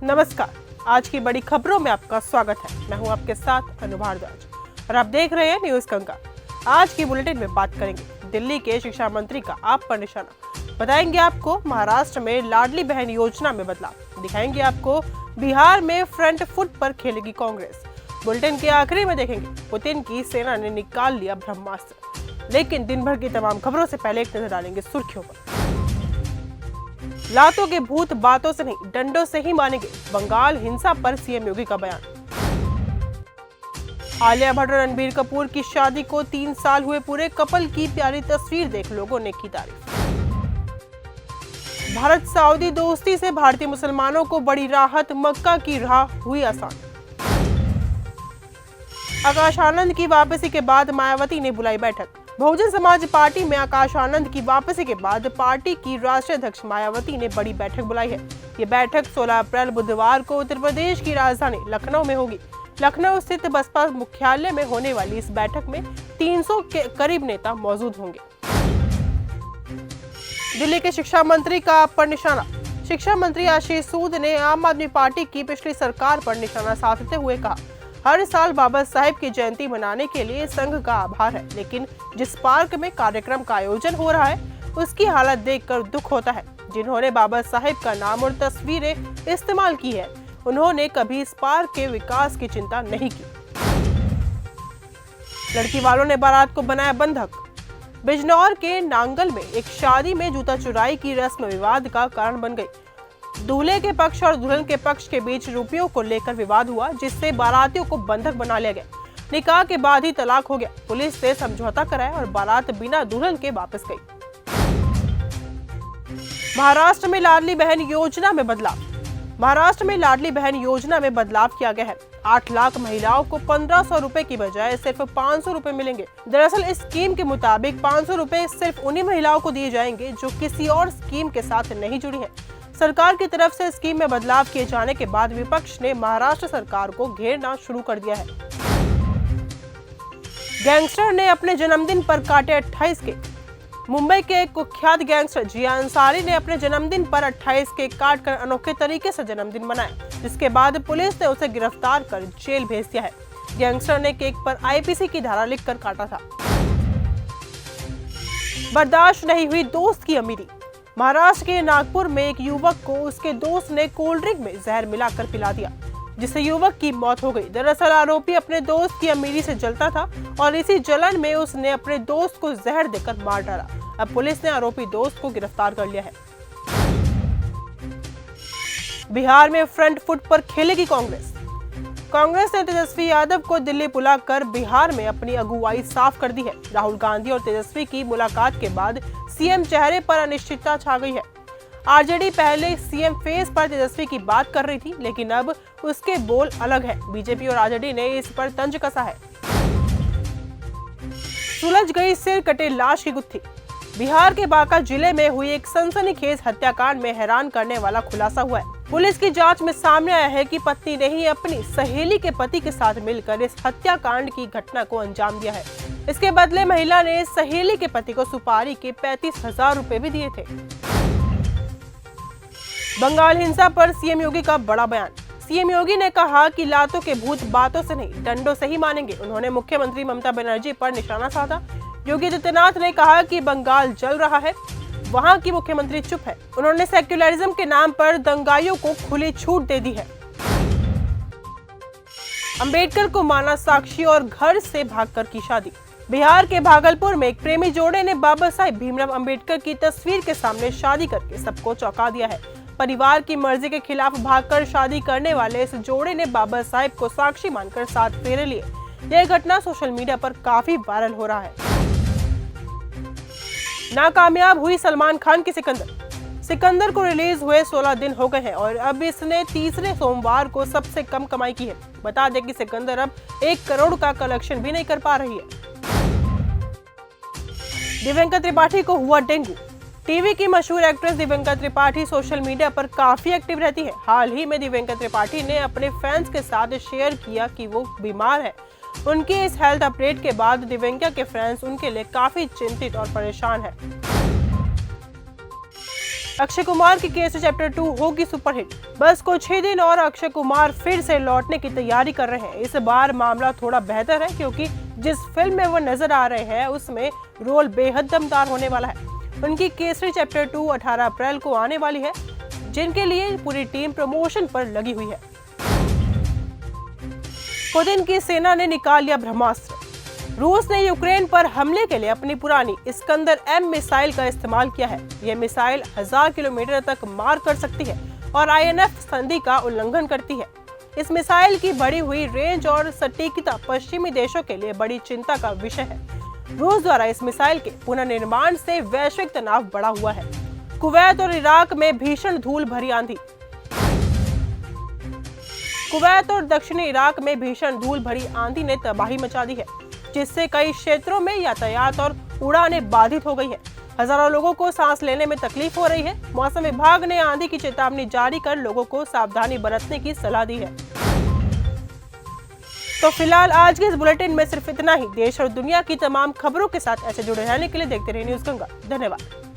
नमस्कार, आज की बड़ी खबरों में आपका स्वागत है। मैं हूं आपके साथ अनु भारद्वाज और आप देख रहे हैं न्यूज गंगा। आज की बुलेटिन में बात करेंगे दिल्ली के शिक्षा मंत्री का आप पर निशाना, बताएंगे आपको महाराष्ट्र में लाडली बहन योजना में बदलाव, दिखाएंगे आपको बिहार में फ्रंट फुट पर खेलेगी कांग्रेस। बुलेटिन के आखिरी में देखेंगे पुतिन की सेना ने निकाल लिया ब्रह्मास्त्र। लेकिन दिन भर की तमाम खबरों से पहले एक नजर डालेंगे सुर्खियों पर। लातों के भूत बातों से नहीं डंडों से ही मानेंगे, बंगाल हिंसा पर सीएम योगी का बयान। आलिया भट्ट और रणबीर कपूर की शादी को 3 साल हुए पूरे, कपल की प्यारी तस्वीर देख लोगों ने की तारीफ। भारत सऊदी दोस्ती से भारतीय मुसलमानों को बड़ी राहत, मक्का की राह हुई आसान। आकाश आनंद की वापसी के बाद मायावती ने बुलाई बैठक। बहुजन समाज पार्टी में आकाश आनंद की वापसी के बाद पार्टी की राष्ट्रीय अध्यक्ष मायावती ने बड़ी बैठक बुलाई है। ये बैठक 16 अप्रैल बुधवार को उत्तर प्रदेश की राजधानी लखनऊ में होगी। लखनऊ स्थित बसपा मुख्यालय में होने वाली इस बैठक में 300 के करीब नेता मौजूद होंगे। दिल्ली के शिक्षा मंत्री का आप पर निशाना। शिक्षा मंत्री आशीष सूद ने आम आदमी पार्टी की पिछली सरकार पर निशाना साधते हुए कहा, हर साल बाबा साहेब की जयंती मनाने के लिए संघ का आभार है, लेकिन जिस पार्क में कार्यक्रम का आयोजन हो रहा है उसकी हालत देखकर दुख होता है। जिन्होंने बाबा साहेब का नाम और तस्वीरें इस्तेमाल की है, उन्होंने कभी इस पार्क के विकास की चिंता नहीं की। लड़की वालों ने बारात को बनाया बंधक। बिजनौर के नांगल में एक शादी में जूता चुराई की रस्म विवाद का कारण बन गई। दूल्हे के पक्ष और दुल्हन के पक्ष के बीच रुपयों को लेकर विवाद हुआ, जिससे बारातियों को बंधक बना लिया गया। निकाह के बाद ही तलाक हो गया। पुलिस से समझौता कराया और बारात बिना दुल्हन के वापस गई। महाराष्ट्र में लाडली बहन योजना में बदलाव। महाराष्ट्र में लाडली बहन योजना में बदलाव किया गया है। 8 लाख महिलाओं को 1500 रुपए की बजाय सिर्फ 500 रुपए मिलेंगे। दरअसल इस स्कीम के मुताबिक 500 रुपए सिर्फ उन्हीं महिलाओं को दिए जाएंगे जो किसी और स्कीम के साथ नहीं जुड़ी है। सरकार की तरफ से स्कीम में बदलाव किए जाने के बाद विपक्ष ने महाराष्ट्र सरकार को घेरना शुरू कर दिया है। गैंगस्टर ने अपने जन्मदिन पर काटे 28 केक। मुंबई के एक कुख्यात गैंगस्टर जिया अंसारी ने अपने जन्मदिन पर 28 केक काटकर अनोखे तरीके से जन्मदिन मनाया, जिसके बाद पुलिस ने उसे गिरफ्तार कर जेल भेज दिया है। गैंगस्टर ने केक पर आईपीसी की धारा लिखकर काटा था। बर्दाश्त नहीं हुई दोस्त की अमीरी। महाराष्ट्र के नागपुर में एक युवक को उसके दोस्त ने कोल्ड ड्रिंक में जहर मिलाकर पिला दिया, जिससे युवक की मौत हो गई। दरअसल आरोपी अपने दोस्त की अमीरी से जलता था और इसी जलन में उसने अपने दोस्त को जहर देकर मार डाला। अब पुलिस ने आरोपी दोस्त को गिरफ्तार कर लिया है। बिहार में फ्रंट फुट पर खेलेगी कांग्रेस। कांग्रेस ने तेजस्वी यादव को दिल्ली बुलाकर बिहार में अपनी अगुवाई साफ कर दी है। राहुल गांधी और तेजस्वी की मुलाकात के बाद सीएम चेहरे पर अनिश्चितता छा गई है। आरजेडी पहले सीएम फेस पर तेजस्वी की बात कर रही थी, लेकिन अब उसके बोल अलग है। बीजेपी और आरजेडी ने इस पर तंज कसा है। सुलझ गई सिर कटे लाश की गुत्थी। बिहार के बांका जिले में हुई एक सनसनीखेज हत्याकांड में हैरान करने वाला खुलासा हुआ है। पुलिस की जांच में सामने आया है कि पत्नी ने ही अपनी सहेली के पति के साथ मिलकर इस हत्याकांड की घटना को अंजाम दिया है। इसके बदले महिला ने सहेली के पति को सुपारी के 35,000 रुपए भी दिए थे। बंगाल हिंसा पर सीएम योगी का बड़ा बयान। सीएम योगी ने कहा कि लातों के भूत बातों से नहीं डंडों से ही मानेंगे। उन्होंने मुख्यमंत्री ममता बनर्जी पर निशाना साधा। योगी आदित्यनाथ ने कहा कि बंगाल जल रहा है, वहां की मुख्यमंत्री चुप है। उन्होंने सेक्युलरिज्म के नाम पर दंगाइयों को खुली छूट दे दी है। अंबेडकर को माना साक्षी और घर से भागकर की शादी। बिहार के भागलपुर में एक प्रेमी जोड़े ने बाबा साहेब भीमराव अंबेडकर की तस्वीर के सामने शादी करके सबको चौंका दिया है। परिवार की मर्जी के खिलाफ भागकर शादी करने वाले इस जोड़े ने बाबा साहेब को साक्षी मानकर 7 फेरे लिए। यह घटना सोशल मीडिया पर काफी वायरल हो रहा है। नाकामयाब हुई सलमान खान की सिकंदर को रिलीज हुए 16 दिन हो गए हैं और अब इसने तीसरे सोमवार को सबसे कम कमाई की है। बता दें कि सिकंदर अब 1 करोड़ का कलेक्शन भी नहीं कर पा रही है। दिव्यंका त्रिपाठी को हुआ डेंगू। टीवी की मशहूर actress Divyanka Tripathi social media पर काफी एक्टिव रहती है। हाल ही में दिव्यंका त्रिपाठी ने अपने फैंस के साथ शेयर किया कि वो बीमार है। उनकी इस हेल्थ अपडेट के बाद दिव्यंका के फैंस उनके लिए काफी चिंतित और परेशान है। अक्षय कुमार की केसरी चैप्टर 2 होगी सुपरहिट। बस कुछ ही दिन और अक्षय कुमार फिर से लौटने की तैयारी कर रहे हैं। इस बार मामला थोड़ा बेहतर है क्योंकि जिस फिल्म में वो नजर आ रहे हैं उसमें रोल बेहद दमदार होने वाला है। उनकी केसरी चैप्टर 2 18 अप्रैल को आने वाली है, जिनके लिए पूरी टीम प्रमोशन पर लगी हुई है। पुतिन की सेना ने निकाल लिया ब्रह्मास्त्र। रूस ने यूक्रेन पर हमले के लिए अपनी पुरानी इस्कंदर M मिसाइल का इस्तेमाल किया है। यह मिसाइल 1000 किलोमीटर तक मार कर सकती है और INF संधि का उल्लंघन करती है। इस मिसाइल की बढ़ी हुई रेंज और सटीकता पश्चिमी देशों के लिए बड़ी चिंता का विषय है। रूस द्वारा इस मिसाइल के पुनर्निर्माण से वैश्विक तनाव बढ़ा हुआ है। कुवैत और इराक में भीषण धूल भरी आंधी। कुवैत और दक्षिणी इराक में भीषण धूल भरी आंधी ने तबाही मचा दी है, जिससे कई क्षेत्रों में यातायात और उड़ानें बाधित हो गई हैं। हजारों लोगों को सांस लेने में तकलीफ हो रही है। मौसम विभाग ने आंधी की चेतावनी जारी कर लोगों को सावधानी बरतने की सलाह दी है। तो फिलहाल आज के इस बुलेटिन में सिर्फ इतना ही। देश और दुनिया की तमाम खबरों के साथ ऐसे जुड़े रहने के लिए देखते रहिए न्यूज़ गंगा। धन्यवाद।